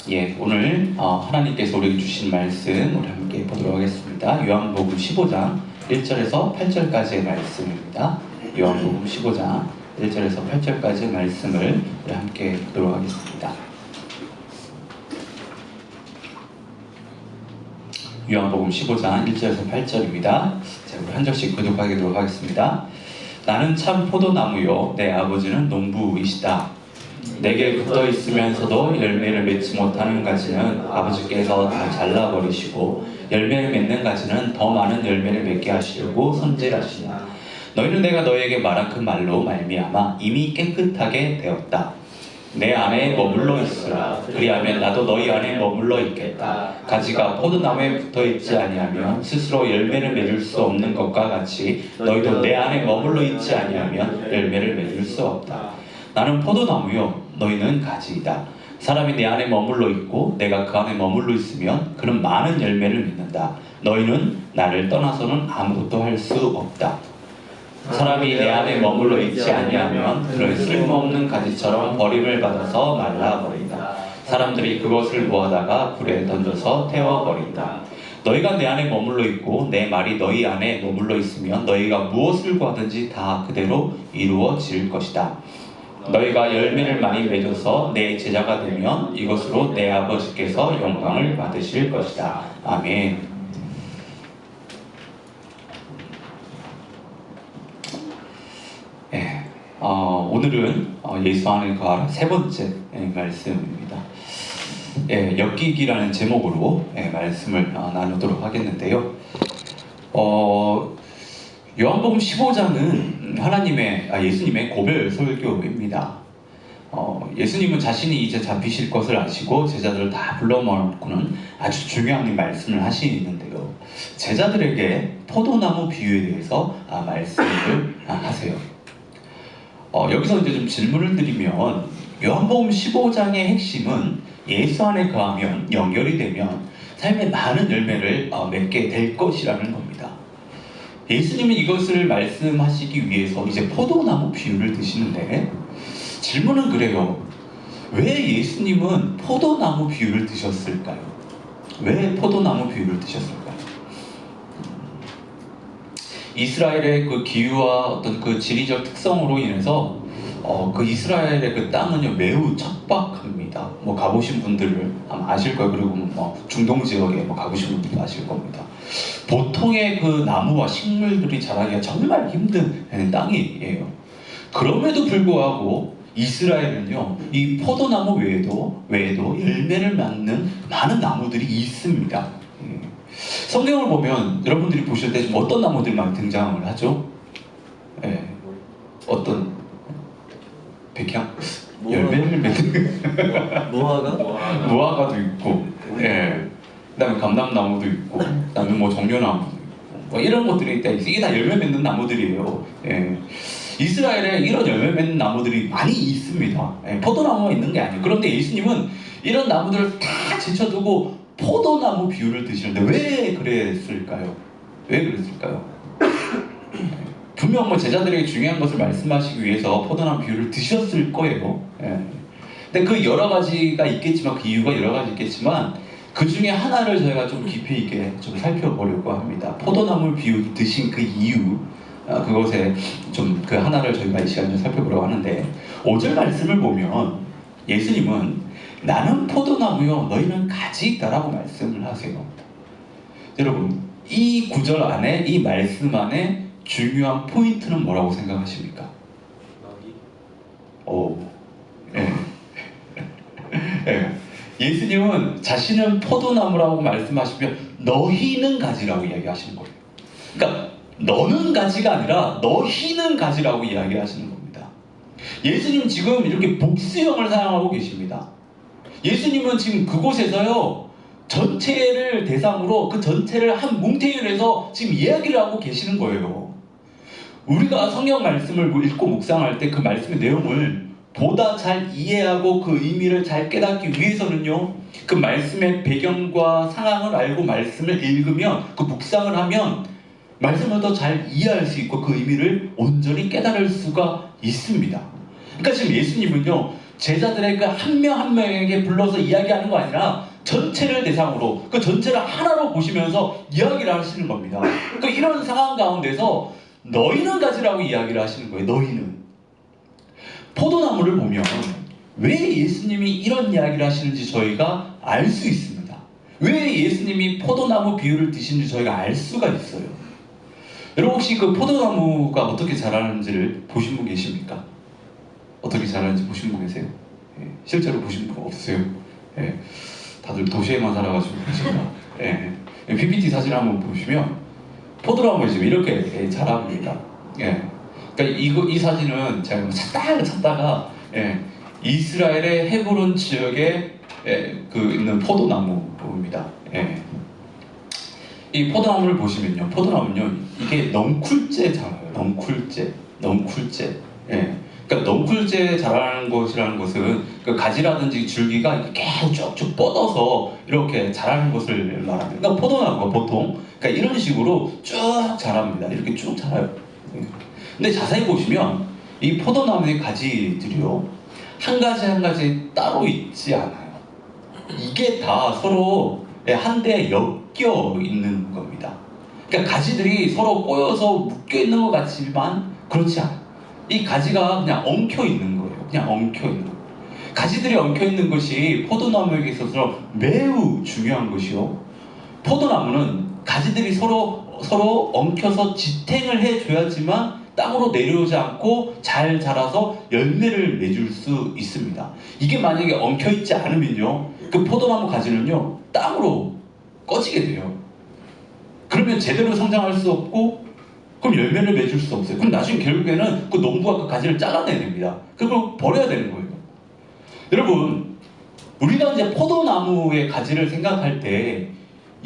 오늘 하나님께서 우리에게 주신 말씀 우리 함께 보도록 하겠습니다. 요한복음 15장 1절에서 8절까지의 말씀입니다. 요한복음 15장 1절에서 8절까지의 말씀을 우리 함께 보도록 하겠습니다. 요한복음 15장 1절에서 8절입니다. 자, 우리 한 절씩 교독하도록 하겠습니다. 나는 참 포도나무요 내 아버지는 농부이시다. 내게 붙어 있으면서도 열매를 맺지 못하는 가지는 아버지께서 다 잘라버리시고 열매를 맺는 가지는 더 많은 열매를 맺게 하시려고 손질하시나. 너희는 내가 너희에게 말한 그 말로 말미암아 이미 깨끗하게 되었다. 내 안에 머물러 있으라. 그리하면 나도 너희 안에 머물러 있겠다. 가지가 포도나무에 붙어 있지 아니하면 스스로 열매를 맺을 수 없는 것과 같이 너희도 내 안에 머물러 있지 아니하면 열매를 맺을 수 없다. 나는 포도나무요 너희는 가지이다. 사람이 내 안에 머물러 있고 내가 그 안에 머물러 있으면 그는 많은 열매를 맺는다. 너희는 나를 떠나서는 아무것도 할 수 없다. 사람이 내 안에 머물러 있지 아니하면 그를 쓸모없는 가지처럼 버림을 받아서 말라버린다. 사람들이 그것을 모아다가 불에 던져서 태워버린다. 너희가 내 안에 머물러 있고 내 말이 너희 안에 머물러 있으면 너희가 무엇을 구하든지 다 그대로 이루어질 것이다. 너희가 열매를 많이 맺어서 내 제자가 되면 이것으로 내 아버지께서 영광을 받으실 것이다. 아멘. 오늘은 예수 안에 거하라 세 번째 말씀입니다. 엮이기라는 제목으로 말씀을 나누도록 하겠는데요. 요한복음 15장은 예수님의 고별 설교입니다. 예수님은 자신이 이제 잡히실 것을 아시고 제자들을 다 불러모아놓고는 아주 중요한 말씀을 하시는데요. 제자들에게 포도나무 비유에 대해서 말씀을 하세요. 여기서 이제 좀 질문을 드리면 요한복음 15장의 핵심은 예수 안에 거하면 연결이 되면 삶에 많은 열매를 맺게 될 것이라는 겁니다. 예수님이 이것을 말씀하시기 위해서 이제 포도나무 비유를 드시는데 질문은 그래요. 왜 예수님은 포도나무 비유를 드셨을까요? 왜 포도나무 비유를 드셨을까요? 이스라엘의 그 기후와 어떤 그 지리적 특성으로 인해서 그 이스라엘의 그 땅은요 매우 척박합니다. 가보신 분들을 아마 아실 거예요. 그리고 중동 지역에 가보신 분들도 아실 겁니다. 보통의 그 나무와 식물들이 자라기가 정말 힘든 땅이에요. 그럼에도 불구하고 이스라엘은요 이 포도나무 외에도 열매를 맺는 많은 나무들이 있습니다. 성경을 보면 여러분들이 보실 때 좀 어떤 나무들이 많이 등장을 하죠? 어떤 백향? 열매를 맺는 무화과도 있고, 그다음에 감람나무도 있고, 그다음에 정려나무도 있고, 이런 것들이 있다. 이게 다 열매 맺는 나무들이에요. 이스라엘에 이런 열매 맺는 나무들이 많이 있습니다. 포도나무가 있는 게 아니에요. 그런데 예수님은 이런 나무들을 다 제쳐두고 포도나무 비유를 드시는데 왜 그랬을까요? 분명 제자들에게 중요한 것을 말씀하시기 위해서 포도나무 비유를 드셨을 거예요. 근데 그 여러 가지가 있겠지만 그 이유가 여러 가지 있겠지만 그 중에 하나를 저희가 좀 깊이 있게 좀 살펴보려고 합니다. 포도나무 비유 드신 그 이유 그것에 좀 그 하나를 저희가 이 시간에 살펴보려고 하는데 5절 말씀을 보면 예수님은 나는 포도나무요 너희는 가지이다라고 말씀을 하세요. 여러분 이 구절 안에 이 말씀 안에 중요한 포인트는 뭐라고 생각하십니까? 예수님은 자신은 포도나무라고 말씀하시면 너희는 가지라고 이야기하시는 거예요. 그러니까 너는 가지가 아니라 너희는 가지라고 이야기하시는 겁니다. 예수님 지금 이렇게 복수형을 사용하고 계십니다. 예수님은 지금 그곳에서요 전체를 대상으로 그 전체를 한 뭉탱이로 지금 이야기를 하고 계시는 거예요. 우리가 성경 말씀을 읽고 묵상할 때 그 말씀의 내용을 보다 잘 이해하고 그 의미를 잘 깨닫기 위해서는요 그 말씀의 배경과 상황을 알고 말씀을 읽으면 그 묵상을 하면 말씀을 더 잘 이해할 수 있고 그 의미를 온전히 깨달을 수가 있습니다. 그러니까 지금 예수님은요 제자들의 그 한 명 한 명에게 불러서 이야기하는 거 아니라 전체를 대상으로 그 전체를 하나로 보시면서 이야기를 하시는 겁니다. 그러니까 이런 상황 가운데서 너희는 가지라고 이야기를 하시는 거예요. 너희는. 포도나무를 보면 왜 예수님이 이런 이야기를 하시는지 저희가 알 수 있습니다. 왜 예수님이 포도나무 비유를 드시는지 저희가 알 수가 있어요. 여러분 혹시 그 포도나무가 어떻게 자라는지를 보신 분 계십니까? 어떻게 자라는지 보신 분 계세요? 예, 실제로 보신 분 없으세요? 예, 다들 도시에만 살아가지고 그러시구나. 예, PPT 사진 한번 보시면 포도나무가 지금 이렇게 자랍니다. 예, 그러니까 이 사진은 제가 찾다가 예, 이스라엘의 헤브론 지역에 있는 포도나무입니다. 예. 이 포도나무를 보시면요, 포도나무는요, 이게 넝쿨째 자라요. 넝쿨째. 예. 그러니까 넝쿨째 자라는 것이라는 것은 그 가지라든지 줄기가 이렇게 계속 쭉쭉 뻗어서 이렇게 자라는 것을 말합니다. 그러니까 포도나무가 보통 그러니까 이런 식으로 쭉 자랍니다. 이렇게 쭉 자라요. 예. 근데 자세히 보시면 이 포도나무의 가지들이요, 한 가지 한 가지 따로 있지 않아요. 이게 다 서로 한 대에 엮여 있는 겁니다. 그러니까 가지들이 서로 꼬여서 묶여 있는 것 같지만 그렇지 않아요. 이 가지가 그냥 엉켜 있는 거예요. 그냥 엉켜 있는 거예요. 가지들이 엉켜 있는 것이 포도나무에게 있어서 매우 중요한 것이요. 포도나무는 가지들이 서로 엉켜서 지탱을 해줘야지만 땅으로 내려오지 않고 잘 자라서 열매를 맺을 수 있습니다. 이게 만약에 엉켜있지 않으면요, 그 포도나무 가지는요 땅으로 꺼지게 돼요. 그러면 제대로 성장할 수 없고 그럼 열매를 맺을 수 없어요. 그럼 나중에 결국에는 그 농부가 그 가지를 잘라내야 됩니다. 그걸 버려야 되는 거예요. 여러분, 우리가 이제 포도나무의 가지를 생각할 때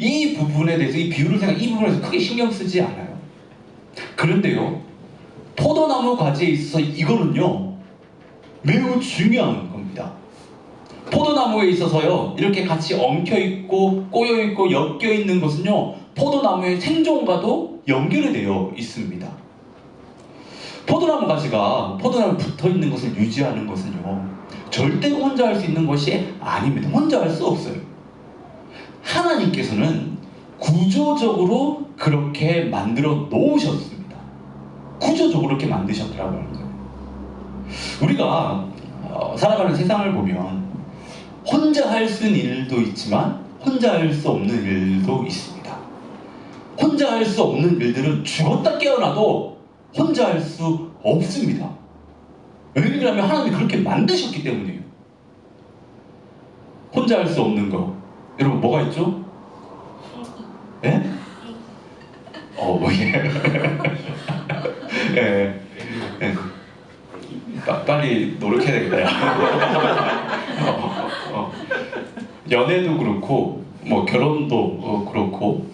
이 부분에 대해서, 이 비유를 이 부분에서 크게 신경 쓰지 않아요. 그런데요, 포도나무 가지에 있어서 이거는요 매우 중요한 겁니다. 포도나무에 있어서요, 이렇게 같이 엉켜있고 꼬여있고 엮여있는 것은요, 포도나무의 생존과도 연결이 되어 있습니다. 포도나무 가지가 포도나무에 붙어있는 것을 유지하는 것은요, 절대 혼자 할 수 있는 것이 아닙니다. 혼자 할 수 없어요. 하나님께서는 구조적으로 그렇게 만들어 놓으셨습니다. 구조적으로 그렇게 만드셨더라고 하는 거예요. 우리가 살아가는 세상을 보면 혼자 할 수 있는 일도 있지만 혼자 할 수 없는 일도 있습니다. 혼자 할 수 없는 일들은 죽었다 깨어나도 혼자 할 수 없습니다. 왜냐하면 하나님이 그렇게 만드셨기 때문이에요. 혼자 할 수 없는 거, 여러분 뭐가 있죠? 예? 예. 예. 빨리 노력해야 되겠다. 연애도 그렇고, 뭐 결혼도 그렇고,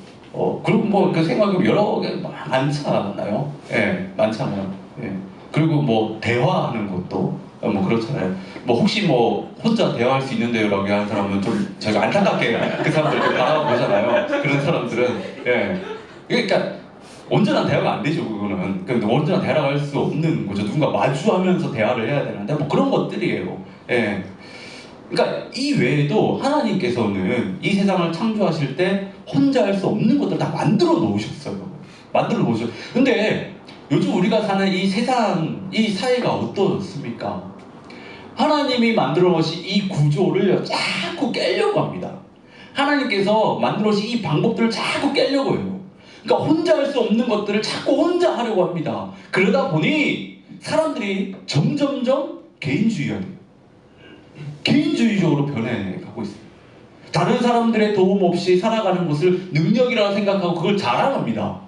그리고 뭐 그 생각이 여러 개 많잖아요. 예, 많잖아요. 예. 그리고 뭐 대화하는 것도 뭐 그렇잖아요. 뭐 혹시 뭐 혼자 대화할 수 있는데요라고 하는 사람은 좀 저희가 안타깝게 그 사람들 좀 바라보잖아요. 그런 사람들은 예. 그러니까 온전한 대화가 안 되죠. 그거는 온전한 대화를 할 수 없는 거죠. 누군가 마주하면서 대화를 해야 되는데 뭐 그런 것들이에요. 예. 그러니까 이 외에도 하나님께서는 이 세상을 창조하실 때 혼자 할 수 없는 것들 다 만들어 놓으셨어요. 만들어 놓으셨어요. 근데 요즘 우리가 사는 이 세상, 이 사회가 어떻습니까? 하나님이 만들어 놓으신 이 구조를 자꾸 깨려고 합니다. 하나님께서 만들어 놓으신 이 방법들을 자꾸 깨려고 해요. 그러니까 혼자 할 수 없는 것들을 자꾸 혼자 하려고 합니다. 그러다 보니 사람들이 점점점 개인주의가 돼요. 개인주의적으로 변해가고 있어요. 다른 사람들의 도움 없이 살아가는 것을 능력이라고 생각하고 그걸 자랑합니다.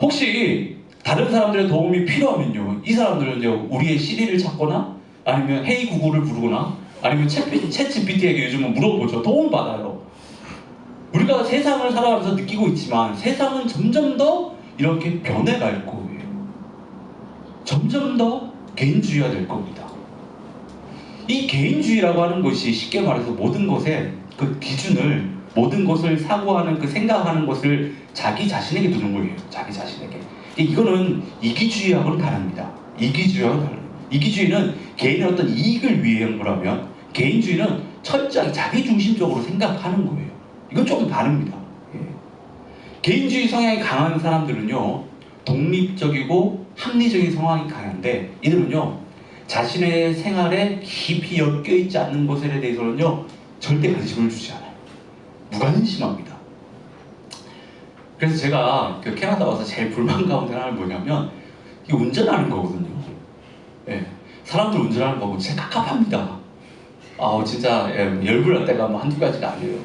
혹시 다른 사람들의 도움이 필요하면요, 이 사람들은 이제 우리의 시리를 찾거나 아니면 헤이 구글을 부르거나 아니면 챗 GPT에게 요즘은 물어보죠. 도움 받아요. 우리가 세상을 살아가면서 느끼고 있지만 세상은 점점 더 이렇게 변해갈 거예요. 점점 더 개인주의가 될 겁니다. 이 개인주의라고 하는 것이 쉽게 말해서 모든 것의 그 기준을, 모든 것을 사고하는 그 생각하는 것을 자기 자신에게 두는 거예요. 자기 자신에게. 이거는 이기주의하고는 다릅니다. 이기주의하고는 달라요. 이기주의는 개인의 어떤 이익을 위해 한 거라면 개인주의는 철저하게 자기중심적으로 생각하는 거예요. 이건 조금 다릅니다. 예. 개인주의 성향이 강한 사람들은요, 독립적이고 합리적인 성향이 강한데, 이들은요, 자신의 생활에 깊이 엮여있지 않는 것에 대해서는요, 절대 관심을 주지 않아요. 무관심합니다. 그래서 제가 캐나다 와서 제일 불만 가운데 하나는 뭐냐면, 이게 운전하는 거거든요. 예. 사람들 운전하는 거 보고 진짜 깝깝합니다. 진짜 열불날 때가 뭐 한두 가지가 아니에요.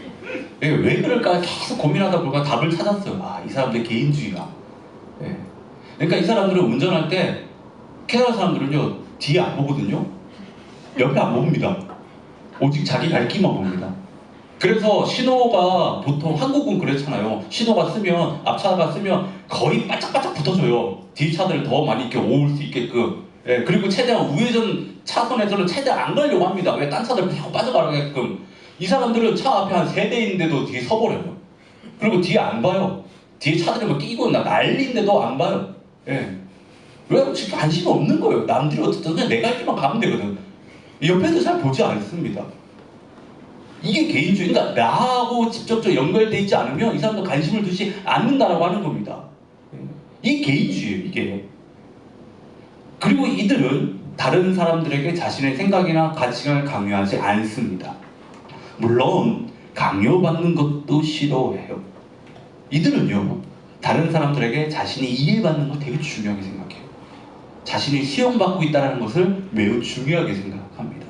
왜 그럴까 계속 고민하다 보니까 답을 찾았어요. 이 사람들 개인주의가. 예. 그러니까 이 사람들은 운전할 때 캐나다 사람들은요, 뒤에 안 보거든요. 옆에 안 봅니다. 오직 자기 갈 길만 봅니다. 그래서 신호가 보통 한국은 그렇잖아요. 신호가 쓰면 앞차가 쓰면 거의 바짝바짝 붙어줘요. 뒤 차들을 더 많이 이렇게 오을 수 있게끔. 예, 그리고 최대한 우회전 차선에서는 최대한 안 가려고 합니다. 왜 딴 차들 자꾸 빠져가게끔. 이 사람들은 차 앞에 한 3대 있는데도 뒤에 서버려요. 그리고 뒤에 안 봐요. 뒤에 차들이 막 끼고 난리인데도 안 봐요. 예. 왜? 지금 관심이 없는 거예요. 남들이 어떻든 그냥 내가 할 길만 가면 되거든. 옆에도 잘 보지 않습니다. 이게 개인주의. 그러니까 나하고 직접적으로 연결되어 있지 않으면 이 사람도 관심을 두지 않는다라고 하는 겁니다. 이게 개인주의예요, 이게. 그리고 이들은 다른 사람들에게 자신의 생각이나 가치관을 강요하지 않습니다. 물론 강요받는 것도 싫어해요. 이들은요, 다른 사람들에게 자신이 이해받는 걸 되게 중요하게 생각해요. 자신이 수용받고 있다는 것을 매우 중요하게 생각합니다.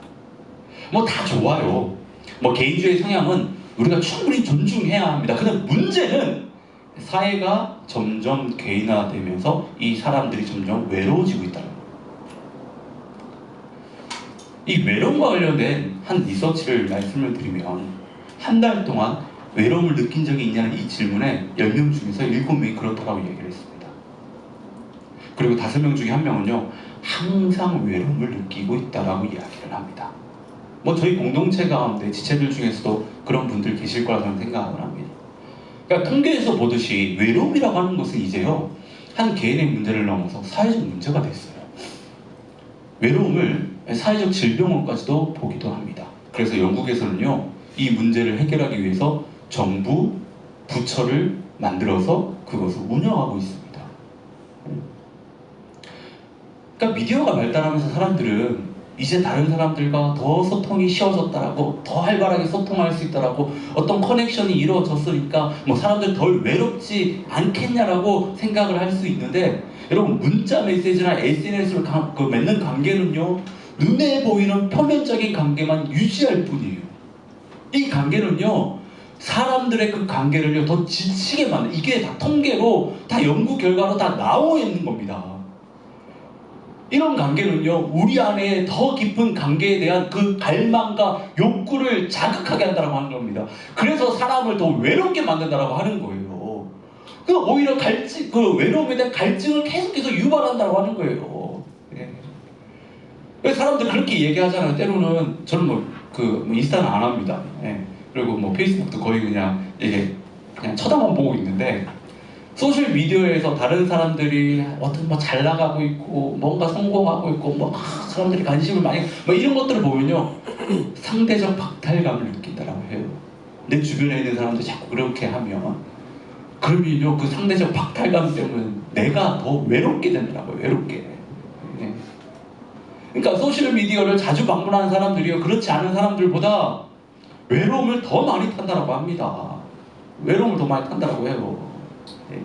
뭐 다 좋아요. 뭐 개인주의 성향은 우리가 충분히 존중해야 합니다. 근데 문제는 사회가 점점 개인화되면서 이 사람들이 점점 외로워지고 있다는 거예요. 이 외로움과 관련된 한 리서치를 말씀을 드리면, 한 달 동안 외로움을 느낀 적이 있냐는 이 질문에 10명 중에서 7명이 그렇다고 얘기를 했습니다. 그리고 5명 중에 1명은요, 항상 외로움을 느끼고 있다라고 이야기를 합니다. 뭐 저희 공동체 가운데 지체들 중에서도 그런 분들 계실 거라 저는 생각을 합니다. 그러니까 통계에서 보듯이 외로움이라고 하는 것은 이제요, 한 개인의 문제를 넘어서 사회적 문제가 됐어요. 외로움을 사회적 질병으로까지도 보기도 합니다. 그래서 영국에서는요, 이 문제를 해결하기 위해서 정부, 부처를 만들어서 그것을 운영하고 있습니다. 그러니까 미디어가 발달하면서 사람들은 이제 다른 사람들과 더 소통이 쉬워졌다라고, 더 활발하게 소통할 수 있다라고, 어떤 커넥션이 이루어졌으니까 뭐 사람들 덜 외롭지 않겠냐라고 생각을 할 수 있는데, 여러분, 문자 메시지나 SNS로 맺는 관계는요, 눈에 보이는 표면적인 관계만 유지할 뿐이에요. 이 관계는요, 사람들의 그 관계를요 더 지치게 만든, 이게 다 통계로, 다 연구 결과로 다 나와 있는 겁니다. 이런 관계는요, 우리 안에 더 깊은 관계에 대한 그 갈망과 욕구를 자극하게 한다고 하는 겁니다. 그래서 사람을 더 외롭게 만든다고 하는 거예요. 그 오히려 그 외로움에 대한 갈증을 계속해서 유발한다고 하는 거예요. 예. 사람들 그렇게 얘기하잖아요. 때로는 저는 뭐 인스타는 안 합니다. 예. 그리고 뭐 페이스북도 거의 그냥 이게 그냥 쳐다만 보고 있는데, 소셜 미디어에서 다른 사람들이 어떤 뭐 잘 나가고 있고 뭔가 성공하고 있고 뭐 사람들이 관심을 많이, 뭐 이런 것들을 보면요, 상대적 박탈감을 느낀다라고 해요. 내 주변에 있는 사람들이 자꾸 그렇게 하면, 그러면요, 그 상대적 박탈감 때문에 내가 더 외롭게 된다고요. 외롭게. 네. 그러니까 소셜 미디어를 자주 방문하는 사람들이요, 그렇지 않은 사람들보다 외로움을 더 많이 탄다라고 합니다. 외로움을 더 많이 탄다라고 해요. 네.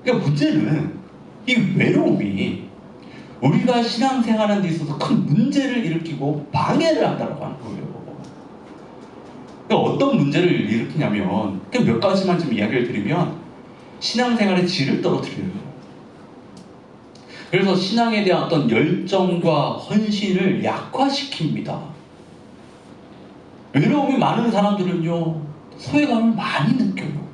그러니까 문제는 이 외로움이 우리가 신앙생활하는 데 있어서 큰 문제를 일으키고 방해를 한다고 하는 거예요. 그러니까 어떤 문제를 일으키냐면, 몇 가지만 좀 이야기를 드리면, 신앙생활의 질을 떨어뜨려요. 그래서 신앙에 대한 어떤 열정과 헌신을 약화시킵니다. 외로움이 많은 사람들은요, 소외감을 많이 느껴요.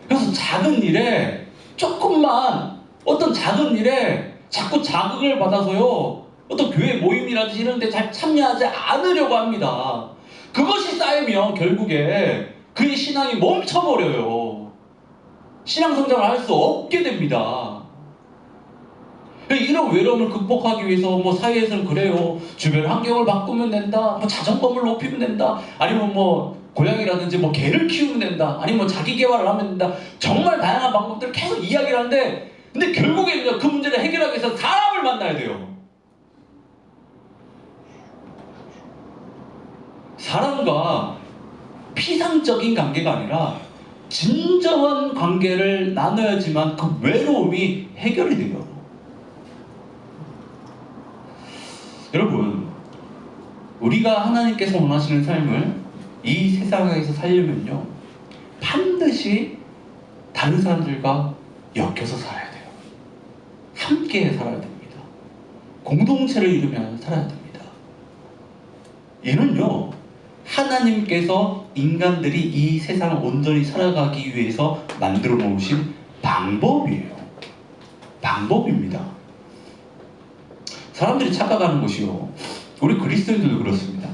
그래서 작은 일에, 조금만 어떤 작은 일에 자꾸 자극을 받아서요, 어떤 교회 모임이라든지 이런 데 잘 참여하지 않으려고 합니다. 그것이 쌓이면 결국에 그의 신앙이 멈춰버려요. 신앙 성장을 할 수 없게 됩니다. 이런 외로움을 극복하기 위해서 뭐 사회에서는 그래요. 주변 환경을 바꾸면 된다. 뭐 자존감을 높이면 된다. 아니면 뭐 고양이라든지 뭐 개를 키우면 된다. 아니면 뭐 자기 개발을 하면 된다. 정말 다양한 방법들을 계속 이야기를 하는데, 근데 결국에는 그 문제를 해결하기 위해서 사람을 만나야 돼요. 사람과 피상적인 관계가 아니라 진정한 관계를 나눠야지만 그 외로움이 해결이 돼요. 여러분, 우리가 하나님께서 원하시는 삶을 이 세상에서 살려면요, 반드시 다른 사람들과 엮여서 살아야 돼요. 함께 살아야 됩니다. 공동체를 이루며 살아야 됩니다. 이는요, 하나님께서 인간들이 이 세상을 온전히 살아가기 위해서 만들어 놓으신 방법이에요. 방법입니다. 사람들이 착각하는 것이요, 우리 그리스도인들도 그렇습니다.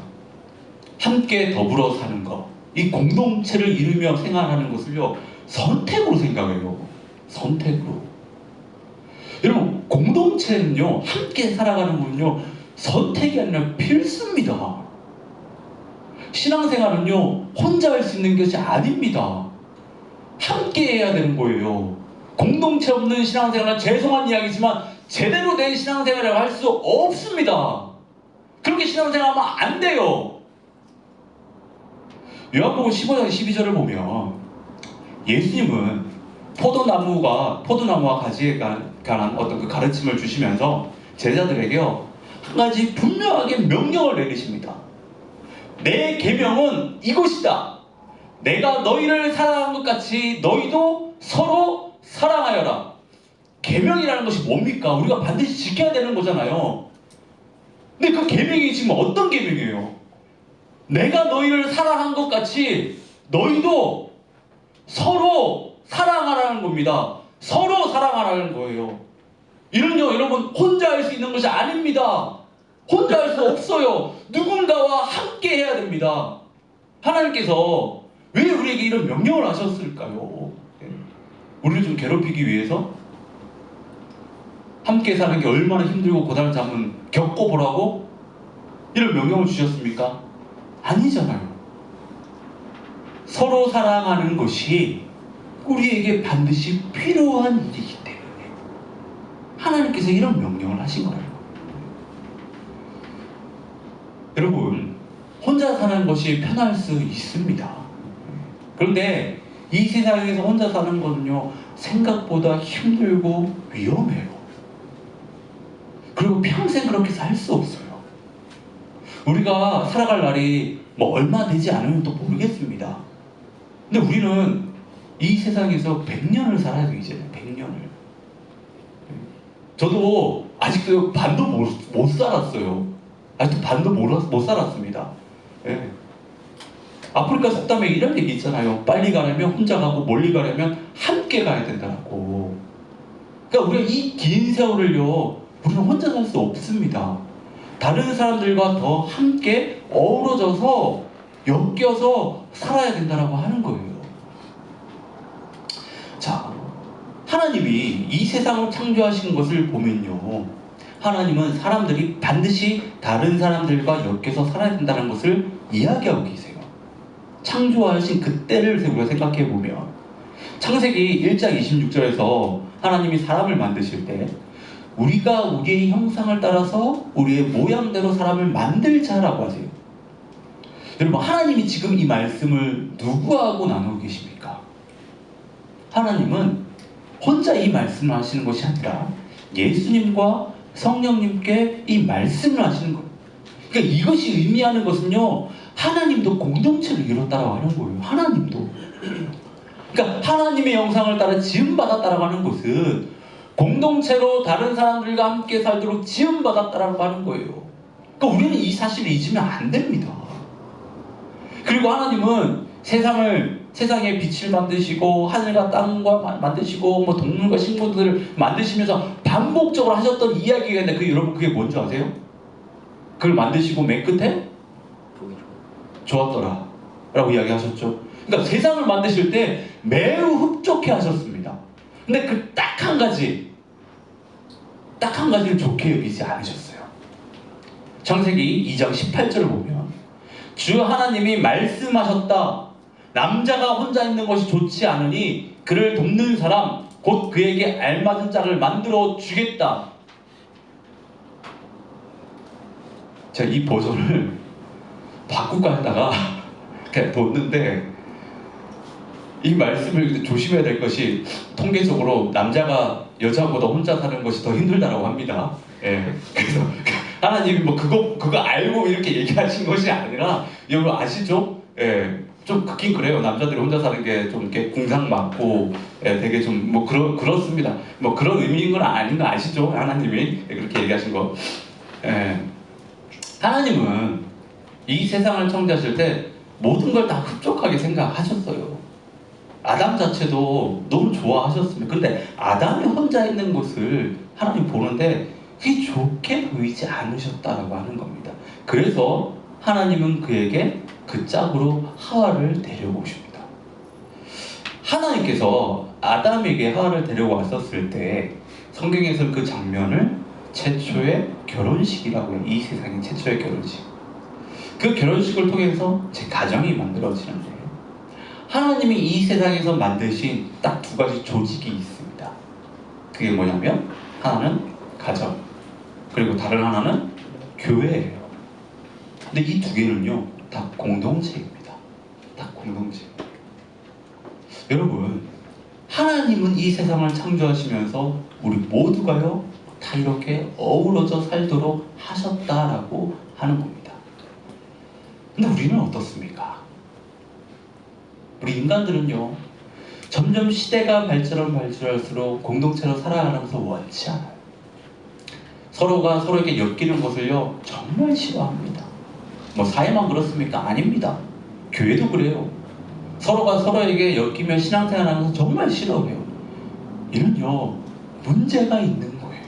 함께 더불어 사는 것, 이 공동체를 이루며 생활하는 것을요, 선택으로 생각해요. 선택으로. 여러분, 공동체는요, 함께 살아가는 건요, 선택이 아니라 필수입니다. 신앙생활은요, 혼자 할 수 있는 것이 아닙니다. 함께 해야 되는 거예요. 공동체 없는 신앙생활은 죄송한 이야기지만 제대로 된 신앙생활을 할 수 없습니다. 그렇게 신앙생활하면 안 돼요. 요한복음 15장 12절을 보면 예수님은 포도나무와 가지에 관한 어떤 그 가르침을 주시면서 제자들에게요, 한 가지 분명하게 명령을 내리십니다. 내 계명은 이것이다. 내가 너희를 사랑한 것 같이 너희도 서로 사랑하여라. 계명이라는 것이 뭡니까? 우리가 반드시 지켜야 되는 거잖아요. 근데 그 계명이 지금 어떤 계명이에요? 내가 너희를 사랑한 것 같이 너희도 서로 사랑하라는 겁니다. 서로 사랑하라는 거예요. 이는요, 여러분, 혼자 할 수 있는 것이 아닙니다. 혼자 할 수 없어요. 누군가와 함께 해야 됩니다. 하나님께서 왜 우리에게 이런 명령을 하셨을까요? 우리를 좀 괴롭히기 위해서? 함께 사는 게 얼마나 힘들고 고단한 잠은 겪어보라고 이런 명령을 주셨습니까? 아니잖아요. 서로 사랑하는 것이 우리에게 반드시 필요한 일이기 때문에 하나님께서 이런 명령을 하신 거예요. 여러분, 혼자 사는 것이 편할 수 있습니다. 그런데 이 세상에서 혼자 사는 것은요, 생각보다 힘들고 위험해요. 그리고 평생 그렇게 살 수 없어요. 우리가 살아갈 날이 뭐 얼마 되지 않으면 또 모르겠습니다. 근데 우리는 이 세상에서 100년을 살아야 돼요. 이제 100년을. 저도 아직도 반도 못 살았어요. 아직도 반도 못 살았습니다. 예. 아프리카 속담에 이런 얘기 있잖아요. 빨리 가려면 혼자 가고 멀리 가려면 함께 가야 된다고. 그러니까 우리가 이 긴 세월을요, 우리는 혼자 살 수 없습니다. 다른 사람들과 더 함께 어우러져서 엮여서 살아야 된다고 하는 거예요. 자, 하나님이 이 세상을 창조하신 것을 보면요, 하나님은 사람들이 반드시 다른 사람들과 엮여서 살아야 된다는 것을 이야기하고 계세요. 창조하신 그때를 우리가 생각해 보면 창세기 1장 26절에서 하나님이 사람을 만드실 때 우리가 우리의 형상을 따라서 우리의 모양대로 사람을 만들자라고 하세요. 여러분, 하나님이 지금 이 말씀을 누구하고 나누고 계십니까? 하나님은 혼자 이 말씀을 하시는 것이 아니라 예수님과 성령님께 이 말씀을 하시는 거예요. 그러니까 이것이 의미하는 것은요, 하나님도 공동체를 이뤘다라고 하는 거예요. 하나님도. 그러니까 하나님의 형상을 따라 지음받았다라고 하는 것은 공동체로 다른 사람들과 함께 살도록 지음받았다라고 하는 거예요. 그러니까 우리는 이 사실을 잊으면 안 됩니다. 그리고 하나님은 세상에 빛을 만드시고 하늘과 땅과 만드시고 뭐 동물과 식물들을 만드시면서 반복적으로 하셨던 이야기가 있는데 여러분 그게 뭔지 아세요? 그걸 만드시고 맨 끝에 좋았더라 라고 이야기하셨죠. 그러니까 세상을 만드실 때 매우 흡족해 하셨습니다. 근데 그 딱 한 가지, 딱 한 가지를 좋게 여기지 않으셨어요. 창세기 2장 18절을 보면 주 하나님이 말씀하셨다. 남자가 혼자 있는 것이 좋지 않으니 그를 돕는 사람 곧 그에게 알맞은 짝을 만들어 주겠다. 제가 이 버전을 바꿀까 하다가 그냥 뒀는데, 이 말씀을 조심해야 될 것이 통계적으로 남자가 여자보다 혼자 사는 것이 더 힘들다라고 합니다. 예. 그래서 하나님이 뭐 그거 알고 이렇게 얘기하신 것이 아니라, 여러분 아시죠? 예. 좀 그긴 그래요. 남자들이 혼자 사는 게 좀 이렇게 궁상 많고, 예, 되게 좀 뭐 그렇습니다. 뭐 그런 의미인 건 아닌 거 아시죠? 하나님이 그렇게 얘기하신 거. 예. 하나님은 이 세상을 창조하실 때 모든 걸 다 흡족하게 생각하셨어요. 아담 자체도 너무 좋아하셨습니다. 근데 아담이 혼자 있는 것을 하나님 보는데 그게 좋게 보이지 않으셨다라고 하는 겁니다. 그래서 하나님은 그에게 그 짝으로 하와를 데려오십니다. 하나님께서 아담에게 하와를 데려왔었을 때 성경에서 그 장면을 최초의 결혼식이라고 해요. 이 세상의 최초의 결혼식. 그 결혼식을 통해서 제 가정이 만들어지는데, 하나님이 이 세상에서 만드신 딱 두 가지 조직이 있습니다. 그게 뭐냐면 하나는 가정, 그리고 다른 하나는 교회예요. 근데 이 두 개는요 다 공동체입니다. 다 공동체. 여러분, 하나님은 이 세상을 창조하시면서 우리 모두가요 다 이렇게 어우러져 살도록 하셨다라고 하는 겁니다. 근데 우리는 어떻습니까? 우리 인간들은요 점점 시대가 발전할수록 공동체로 살아가면서 원치 않아요. 서로가 서로에게 엮이는 것을요 정말 싫어합니다. 뭐 사회만 그렇습니까? 아닙니다. 교회도 그래요. 서로가 서로에게 엮이며 신앙생활하면서 정말 싫어해요. 이는요 문제가 있는 거예요.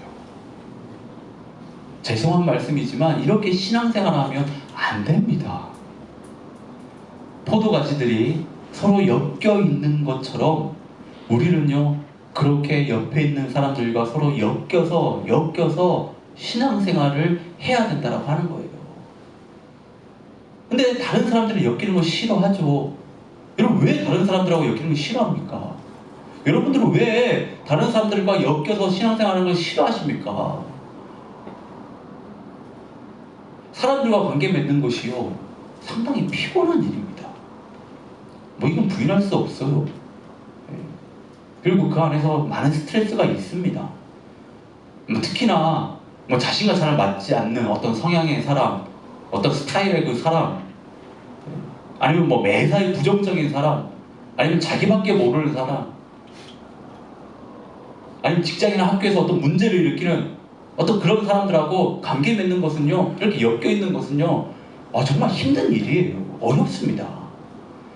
죄송한 말씀이지만 이렇게 신앙생활하면 안 됩니다. 포도가지들이 서로 엮여 있는 것처럼 우리는요 그렇게 옆에 있는 사람들과 서로 엮여서 신앙생활을 해야 된다고 하는 거예요. 근데 다른 사람들이 엮이는 거 싫어하죠. 여러분, 왜 다른 사람들하고 엮이는 거 싫어합니까? 여러분들은 왜 다른 사람들과 엮여서 신앙생활하는 걸 싫어하십니까? 사람들과 관계 맺는 것이요 상당히 피곤한 일입니다. 뭐 이건 부인할 수 없어요. 그리고 그 안에서 많은 스트레스가 있습니다. 뭐 특히나 뭐 자신과 잘 맞지 않는 어떤 성향의 사람, 어떤 스타일의 그 사람, 아니면 뭐 매사에 부정적인 사람, 아니면 자기밖에 모르는 사람, 아니면 직장이나 학교에서 어떤 문제를 일으키는 어떤 그런 사람들하고 관계 맺는 것은요, 이렇게 엮여 있는 것은요, 정말 힘든 일이에요. 어렵습니다.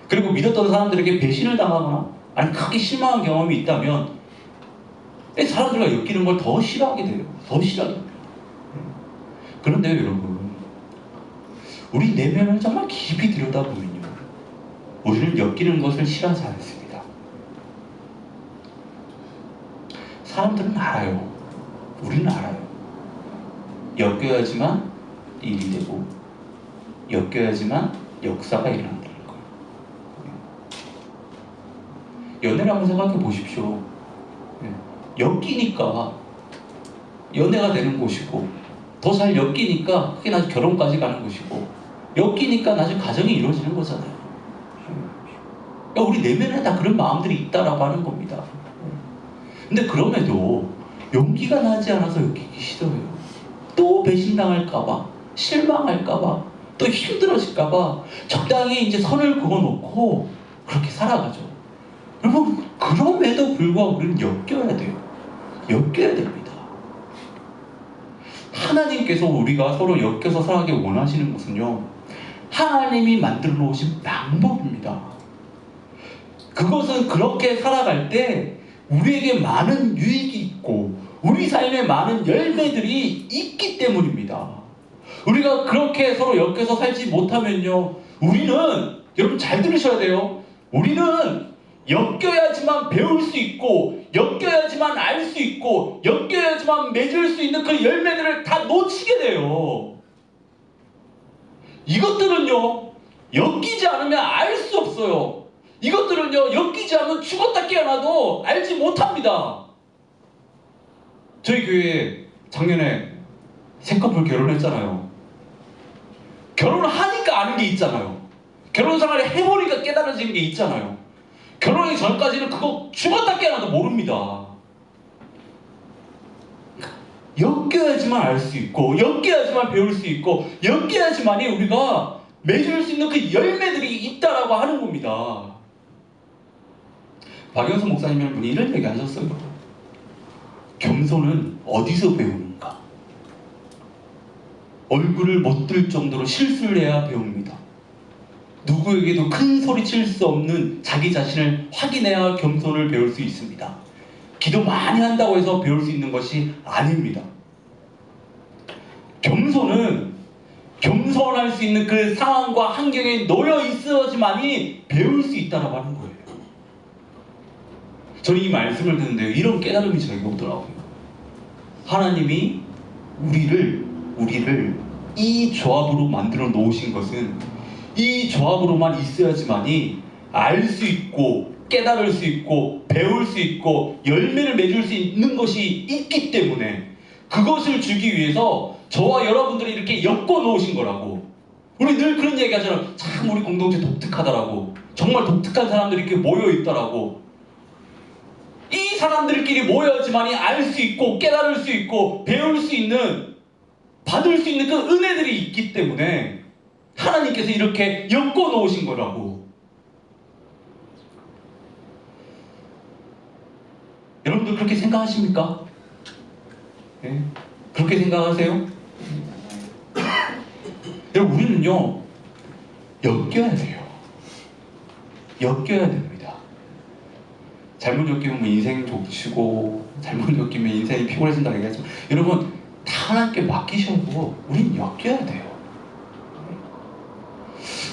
그리고 믿었던 사람들에게 배신을 당하거나 아니면 크게 실망한 경험이 있다면 사람들과 엮이는 걸 더 싫어하게 돼요. 더 싫어하게 됩니다. 그런데요 여러분, 우리 내면을 정말 깊이 들여다보면요 우리는 엮이는 것을 싫어하지 않습니다. 사람들은 알아요. 우리는 알아요. 엮여야지만 일이 되고 엮여야지만 역사가 일어난다는 거예요. 연애를 한번 생각해 보십시오. 엮이니까 연애가 되는 곳이고, 더 잘 엮이니까 그게 나중에 결혼까지 가는 곳이고, 엮이니까 나중에 가정이 이루어지는 거잖아요. 우리 내면에 다 그런 마음들이 있다라고 하는 겁니다. 근데 그럼에도 용기가 나지 않아서 엮이기 싫어요. 또 배신당할까봐, 실망할까봐, 또 힘들어질까봐 적당히 이제 선을 그어놓고 그렇게 살아가죠. 여러분, 그럼에도 불구하고 우리는 엮여야 돼요. 엮여야 됩니다. 하나님께서 우리가 서로 엮여서 살아가길 원하시는 것은요 하나님이 만들어 놓으신 방법입니다. 그것은 그렇게 살아갈 때 우리에게 많은 유익이 있고 우리 삶에 많은 열매들이 있기 때문입니다. 우리가 그렇게 서로 엮여서 살지 못하면요 우리는, 여러분 잘 들으셔야 돼요, 우리는 엮여야지만 배울 수 있고, 엮여야지만 알 수 있고, 엮여야지만 맺을 수 있는 그 열매들을 다 놓치게 돼요. 이것들은요, 엮이지 않으면 알 수 없어요. 이것들은요, 엮이지 않으면 죽었다 깨어나도 알지 못합니다. 저희 교회에 작년에 세 커플 결혼했잖아요. 결혼을 하니까 아는 게 있잖아요. 결혼 생활을 해보니까 깨달아지는 게 있잖아요. 결혼하기 전까지는 그거 죽었다 깨어나도 모릅니다. 엮여야지만 알 수 있고, 엮여야지만 배울 수 있고, 엮여야지만이 우리가 맺을 수 있는 그 열매들이 있다라고 하는 겁니다. 박영선 목사님이라는 분이 이런 얘기 하셨어요. 겸손은 어디서 배우는가? 얼굴을 못 들 정도로 실수를 해야 배웁니다. 누구에게도 큰 소리 칠 수 없는 자기 자신을 확인해야 겸손을 배울 수 있습니다. 기도 많이 한다고 해서 배울 수 있는 것이 아닙니다. 겸손은 겸손할 수 있는 그 상황과 환경에 놓여 있어야지만이 배울 수 있다고 하는 거예요. 저는 이 말씀을 듣는데 이런 깨달음이 저에게 오더라고요. 하나님이 우리를 이 조합으로 만들어 놓으신 것은 이 조합으로만 있어야지만이 알 수 있고 깨달을 수 있고 배울 수 있고 열매를 맺을 수 있는 것이 있기 때문에 그것을 주기 위해서 저와 여러분들이 이렇게 엮어 놓으신 거라고. 우리 늘 그런 얘기 하잖아요. 참 우리 공동체 독특하다라고. 정말 독특한 사람들이 이렇게 모여 있더라고. 이 사람들끼리 모여야지만이 알 수 있고 깨달을 수 있고 배울 수 있는 받을 수 있는 그 은혜들이 있기 때문에 하나님께서 이렇게 엮어 놓으신 거라고. 여러분들 그렇게 생각하십니까? 네? 그렇게 생각하세요? 여러분 우리는요 엮여야 돼요. 엮여야 됩니다. 잘못 엮이면 인생 족치고 잘못 엮이면 인생이 피곤해진다고 얘기하지만 여러분 다 하나님께 맡기셔도 우린 엮여야 돼요.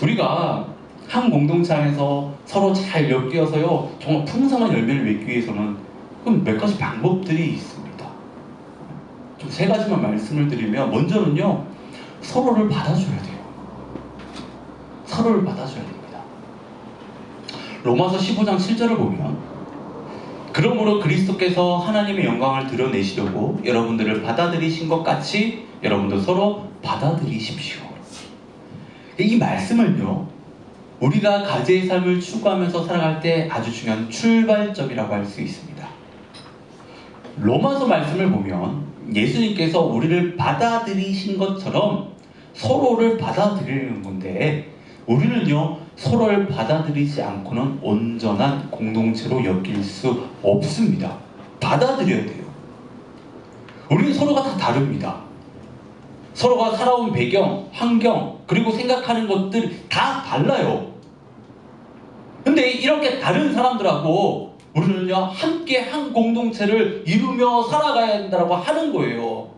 우리가 한 공동체 안에서 서로 잘 엮여서요 정말 풍성한 열매를 맺기 위해서는 그럼 몇 가지 방법들이 있습니다. 좀 세 가지만 말씀을 드리면 먼저는요 서로를 받아줘야 돼요. 서로를 받아줘야 됩니다. 로마서 15장 7절을 보면 그러므로 그리스도께서 하나님의 영광을 드러내시려고 여러분들을 받아들이신 것 같이 여러분도 서로 받아들이십시오. 이 말씀을요 우리가 가제의 삶을 추구하면서 살아갈 때 아주 중요한 출발점이라고 할 수 있습니다. 로마서 말씀을 보면 예수님께서 우리를 받아들이신 것처럼 서로를 받아들이는 건데 우리는요 서로를 받아들이지 않고는 온전한 공동체로 엮일 수 없습니다. 받아들여야 돼요. 우리는 서로가 다 다릅니다. 서로가 살아온 배경, 환경, 그리고 생각하는 것들 다 달라요. 근데 이렇게 다른 사람들하고 우리는요 함께 한 공동체를 이루며 살아가야 된다고 하는 거예요.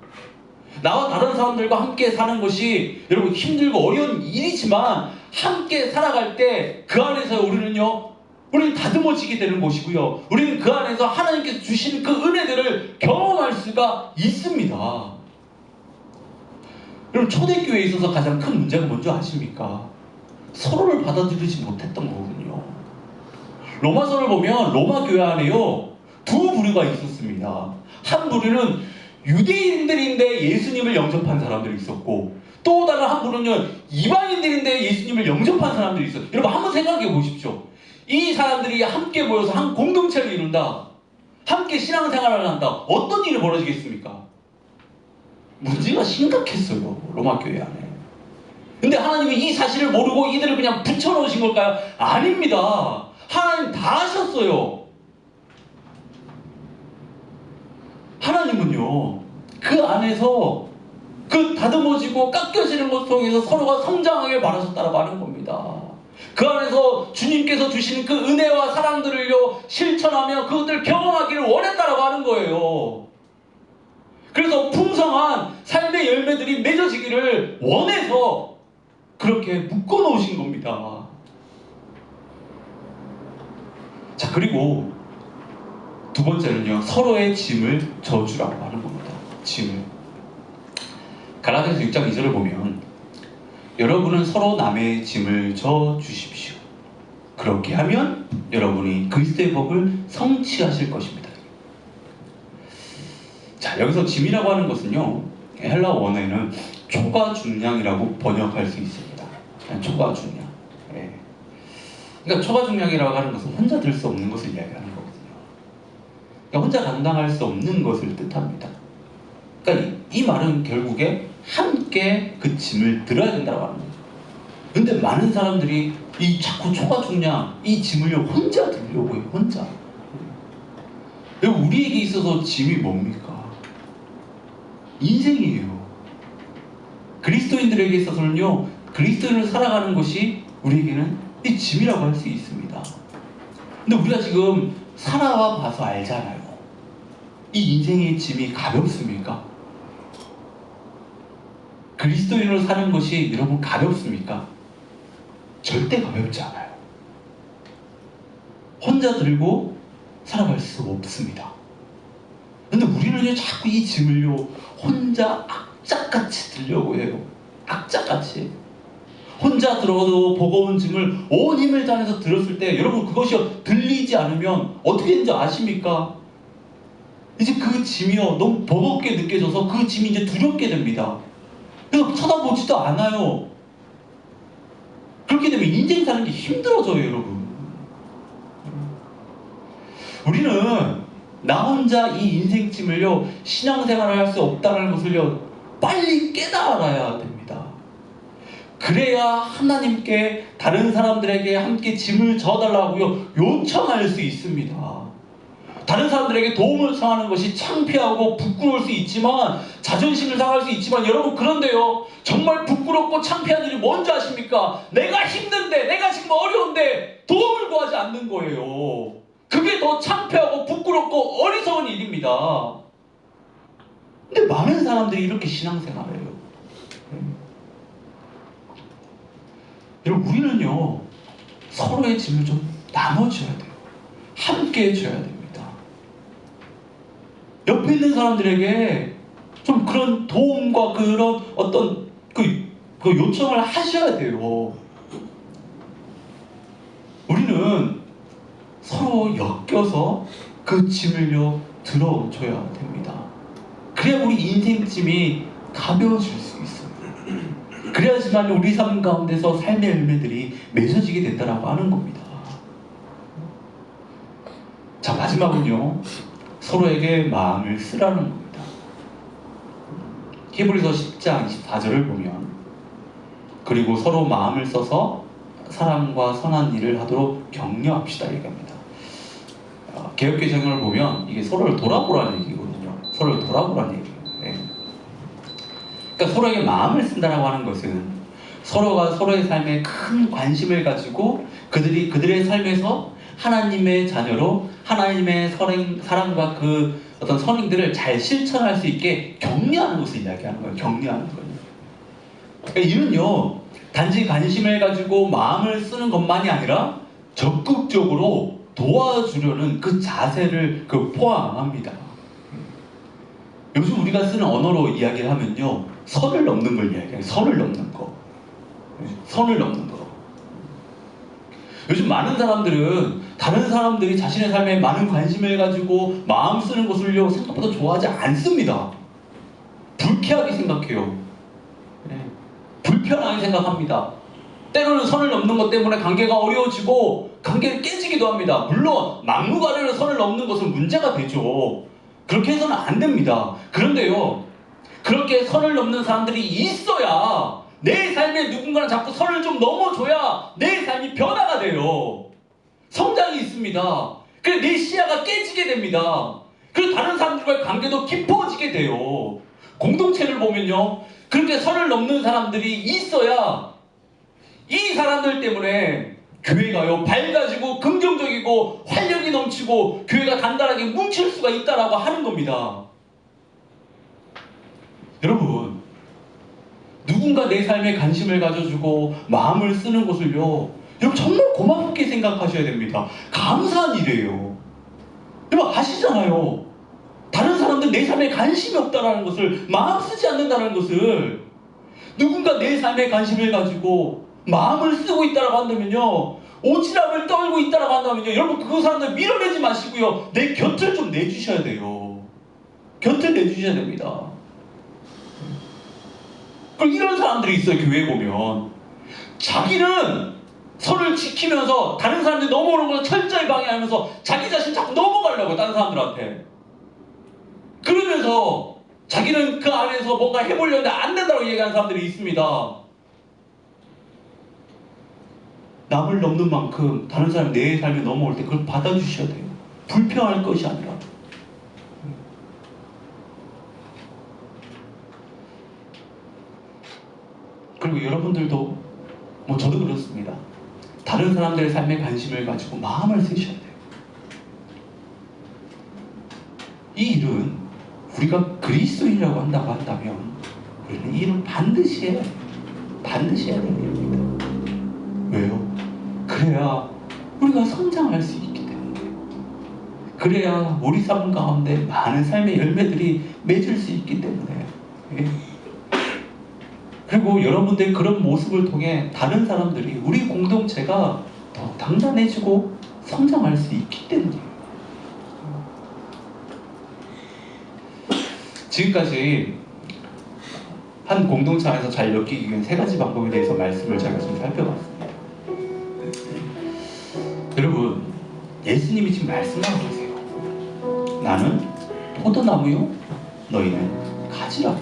나와 다른 사람들과 함께 사는 것이 여러분 힘들고 어려운 일이지만 함께 살아갈 때 그 안에서 우리는 다듬어지게 되는 것이고요. 우리는 그 안에서 하나님께서 주시는 그 은혜들을 경험할 수가 있습니다. 여러분 초대교회에 있어서 가장 큰 문제가 뭔지 아십니까? 서로를 받아들이지 못했던 거거든요. 로마서를 보면 로마 교회 안에요 두 부류가 있었습니다. 한 부류는 유대인들인데 예수님을 영접한 사람들이 있었고 또 다른 한 부류는요 이방인들인데 예수님을 영접한 사람들이 있어요. 여러분 한번 생각해 보십시오. 이 사람들이 함께 모여서 한 공동체를 이룬다. 함께 신앙생활을 한다. 어떤 일이 벌어지겠습니까? 문제가 심각했어요. 로마 교회 안에. 근데 하나님이 이 사실을 모르고 이들을 그냥 붙여놓으신 걸까요? 아닙니다. 하나님 다 하셨어요. 하나님은요 그 안에서 그 다듬어지고 깎여지는 것 속에서 서로가 성장하길 바라셨다고 하는 겁니다. 그 안에서 주님께서 주시는 그 은혜와 사랑들을요 실천하며 그것들을 경험하기를 원했다고 하는 거예요. 그래서 풍성한 삶의 열매들이 맺어지기를 원해서 그렇게 묶어놓으신 겁니다. 자, 그리고 두 번째는요, 서로의 짐을 져주라고 하는 겁니다. 짐을. 갈라디아서 6장 2절을 보면 여러분은 서로 남의 짐을 져주십시오. 그렇게 하면 여러분이 그리스도의 법을 성취하실 것입니다. 자, 여기서 짐이라고 하는 것은요, 헬라 원어에는 초과 중량이라고 번역할 수 있습니다. 초과 중량. 예. 그러니까 초과 중량이라고 하는 것은 혼자 들 수 없는 것을 이야기하는 거거든요. 그러니까 혼자 감당할 수 없는 것을 뜻합니다. 그러니까 이 말은 결국에 함께 그 짐을 들어야 된다고 하는 거죠. 근데 많은 사람들이 이 자꾸 초과 중량, 이 짐을 혼자 들려고 해요. 혼자. 우리에게 있어서 짐이 뭡니까? 인생이에요. 그리스도인들에게 있어서는요, 그리스도인을 살아가는 것이 우리에게는 이 짐이라고 할 수 있습니다. 근데 우리가 지금 살아와 봐서 알잖아요. 이 인생의 짐이 가볍습니까? 그리스도인으로 사는 것이 여러분 가볍습니까? 절대 가볍지 않아요. 혼자 들고 살아갈 수 없습니다. 근데 우리는요, 자꾸 이 짐을요, 혼자 악착같이 들려고 해요. 악착같이. 혼자 들어도 버거운 짐을 온 힘을 다해서 들었을 때 여러분 그것이 들리지 않으면 어떻게 되는지 아십니까? 이제 그 짐이요, 너무 버겁게 느껴져서 그 짐이 이제 두렵게 됩니다. 그래서 쳐다보지도 않아요. 그렇게 되면 인생 사는 게 힘들어져요, 여러분. 우리는 나 혼자 이 인생 짐을요, 신앙생활을 할 수 없다는 것을요, 빨리 깨달아야 됩니다. 그래야 하나님께 다른 사람들에게 함께 짐을 져달라고요, 요청할 수 있습니다. 다른 사람들에게 도움을 청하는 것이 창피하고 부끄러울 수 있지만, 자존심을 상할 수 있지만, 여러분 그런데요, 정말 부끄럽고 창피한 일이 뭔지 아십니까? 내가 힘든데, 내가 지금 어려운데 도움을 구하지 않는 거예요. 그게 더 창피하고 부끄럽고 어리석은 일입니다. 근데 많은 사람들이 이렇게 신앙생활을 해요. 여러분, 우리는요, 서로의 짐을 좀 나눠줘야 돼요. 함께 해줘야 됩니다. 옆에 있는 사람들에게 좀 그런 도움과 그런 어떤 그 요청을 하셔야 돼요. 우리는 서로 엮여서 그 짐을요, 들어줘야 됩니다. 그래야 우리 인생 짐이 가벼워질 수 있어요. 그래야지만 우리 삶 가운데서 삶의 열매들이 맺어지게 된다고 하는 겁니다. 자, 마지막은요, 서로에게 마음을 쓰라는 겁니다. 히브리서 10장 24절을 보면, 그리고 서로 마음을 써서 사랑과 선한 일을 하도록 격려합시다 얘기합니다. 개역개정을 보면 이게 서로를 돌아보라는 얘기거든요. 서로를 돌아보라는 얘기예요. 네. 그러니까 서로에게 마음을 쓴다라고 하는 것은 서로가 서로의 삶에 큰 관심을 가지고 그들의 삶에서 하나님의 자녀로 하나님의 사랑과 그 어떤 선행들을 잘 실천할 수 있게 격려하는 것을 이야기하는 거예요. 격려하는 거예요. 그러니까 이는요, 단지 관심을 가지고 마음을 쓰는 것만이 아니라 적극적으로 도와주려는 그 자세를 포함합니다. 요즘 우리가 쓰는 언어로 이야기를 하면요, 선을 넘는 걸 이야기해요. 선을 넘는 거. 선을 넘는 거. 요즘 많은 사람들은 다른 사람들이 자신의 삶에 많은 관심을 가지고 마음 쓰는 것을요, 생각보다 좋아하지 않습니다. 불쾌하게 생각해요. 불편하게 생각합니다. 때로는 선을 넘는 것 때문에 관계가 어려워지고 관계를 깨지기도 합니다. 물론 막무가내로 선을 넘는 것은 문제가 되죠. 그렇게 해서는 안 됩니다. 그런데요, 그렇게 선을 넘는 사람들이 있어야 내 삶에 누군가는 자꾸 선을 좀 넘어줘야 내 삶이 변화가 돼요. 성장이 있습니다. 그래서 내 시야가 깨지게 됩니다. 그리고 다른 사람들과의 관계도 깊어지게 돼요. 공동체를 보면요, 그렇게 선을 넘는 사람들이 있어야 이 사람들 때문에 교회가요, 밝아지고 긍정적이고 활력이 넘치고 교회가 단단하게 뭉칠 수가 있다라고 하는 겁니다. 여러분, 누군가 내 삶에 관심을 가져주고 마음을 쓰는 것을요, 여러분 정말 고맙게 생각하셔야 됩니다. 감사한 일이에요. 여러분 아시잖아요. 다른 사람들 내 삶에 관심이 없다는 것을, 마음 쓰지 않는다는 것을, 누군가 내 삶에 관심을 가지고 마음을 쓰고 있다고 한다면요, 오지랖을 떨고 있다고 한다면요, 여러분 그 사람들 밀어내지 마시고요, 내 곁을 좀 내주셔야 돼요. 곁을 내주셔야 됩니다. 그럼 이런 사람들이 있어요. 교회에 보면 자기는 선을 지키면서 다른 사람들이 넘어오는 것을 철저히 방해하면서 자기 자신 자꾸 넘어가려고, 다른 사람들한테. 그러면서 자기는 그 안에서 뭔가 해보려는데 안 된다고 얘기하는 사람들이 있습니다. 남을 넘는 만큼 다른 사람이 내 삶에 넘어올 때 그걸 받아주셔야 돼요. 불평할 것이 아니라. 그리고 여러분들도, 뭐 저도 그렇습니다. 다른 사람들의 삶에 관심을 가지고 마음을 쓰셔야 돼요. 이 일은 우리가 그리스도인이라고 한다고 한다면 우리는 이 일을 반드시 해야 돼요. 반드시 해야 되는 일입니다. 왜요? 그래야 우리가 성장할 수 있기 때문에, 그래야 우리 삶 가운데 많은 삶의 열매들이 맺을 수 있기 때문에. 그리고 여러분들의 그런 모습을 통해 다른 사람들이, 우리 공동체가 더 단단해지고 성장할 수 있기 때문이에요. 지금까지 한 공동체 안에서 잘 엮이기 위한 3가지 방법에 대해서 말씀을 제가 좀 살펴봤습니다. 여러분, 예수님이 지금 말씀하고 계세요. 나는 포도나무요, 너희는 가지라.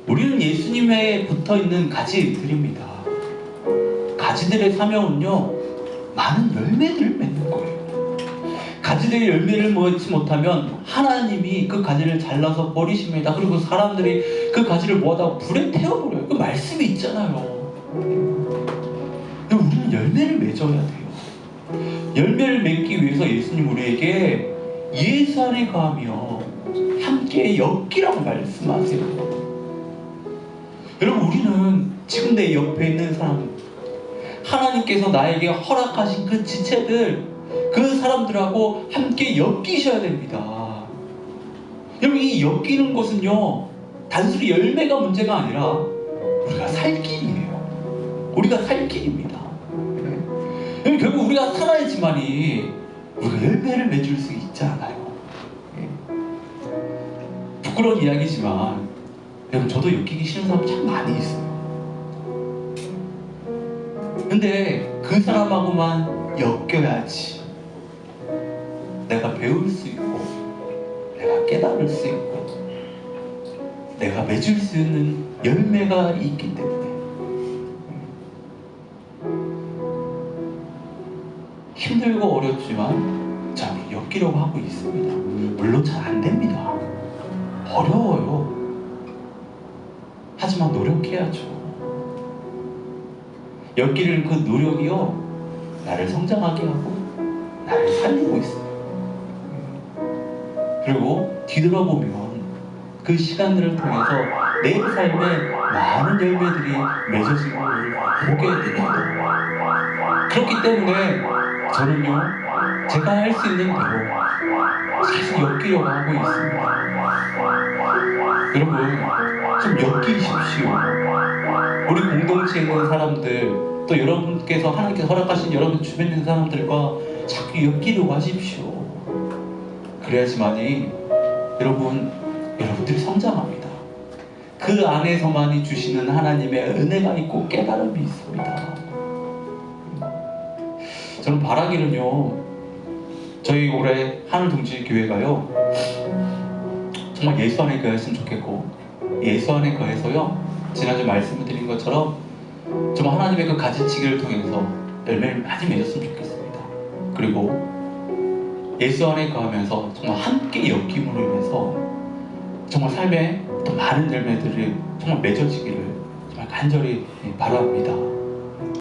우리는 예수님에 붙어있는 가지들입니다. 가지들의 사명은요, 많은 열매들을 맺는 거예요. 가지들의 열매를 맺지 못하면 하나님이 그 가지를 잘라서 버리십니다. 그리고 사람들이 그 가지를 모아다 불에 태워버려요. 그 말씀이 있잖아요. 우리는 열매를 맺어야 돼요. 열매를 맺기 위해서 예수님 우리에게 예수 안에 거하며 함께 엮이라고 말씀하세요. 여러분, 우리는 지금 내 옆에 있는 사람, 하나님께서 나에게 허락하신 그 지체들, 그 사람들하고 함께 엮이셔야 됩니다. 여러분, 이 엮이는 것은요, 단순히 열매가 문제가 아니라 우리가 살 길이에요. 우리가 살 길입니다. 네? 결국 우리가 살아야지만이 우리가 열매를 맺을 수 있지 않아요. 네? 부끄러운 이야기지만 여러분, 저도 엮이기 싫은 사람 참 많이 있어요. 근데 그 사람하고만 엮여야지 내가 배울 수 있고, 내가 깨달을 수 있고, 내가 맺을 수 있는 열매가 있기 때문에. 힘들고 어렵지만 저는 엮이려고 하고 있습니다. 물론 잘 안 됩니다. 어려워요. 하지만 노력해야죠. 엮이는 그 노력이요, 나를 성장하게 하고 나를 살리고 있어요. 그리고 뒤돌아보면 그 시간들을 통해서 내 삶에 많은 열매들이 맺어지는 걸 보게 됩니다. 그렇기 때문에 저는요, 제가 할 수 있는 대로 계속 엮이려고 하고 있습니다. 여러분, 좀 엮이십시오. 우리 공동체에 있는 사람들, 또 여러분께서, 하나님께서 허락하신 여러분 주변에 있는 사람들과 자꾸 엮이려고 하십시오. 그래야지만이 여러분들이 성장합니다. 그 안에서만이 주시는 하나님의 은혜가 있고 깨달음이 있습니다. 저는 바라기는요, 저희 올해 하늘동지교회가요, 정말 예수 안에 거했으면 좋겠고, 예수 안에 거해서요, 지난주 말씀을 드린 것처럼 정말 하나님의 그 가지치기를 통해서 열매를 많이 맺었으면 좋겠습니다. 그리고 예수 안에 거하면서 정말 함께 엮임으로 인해서 정말 삶에 더 많은 열매들이 정말 맺어지기를 정말 간절히 바랍니다.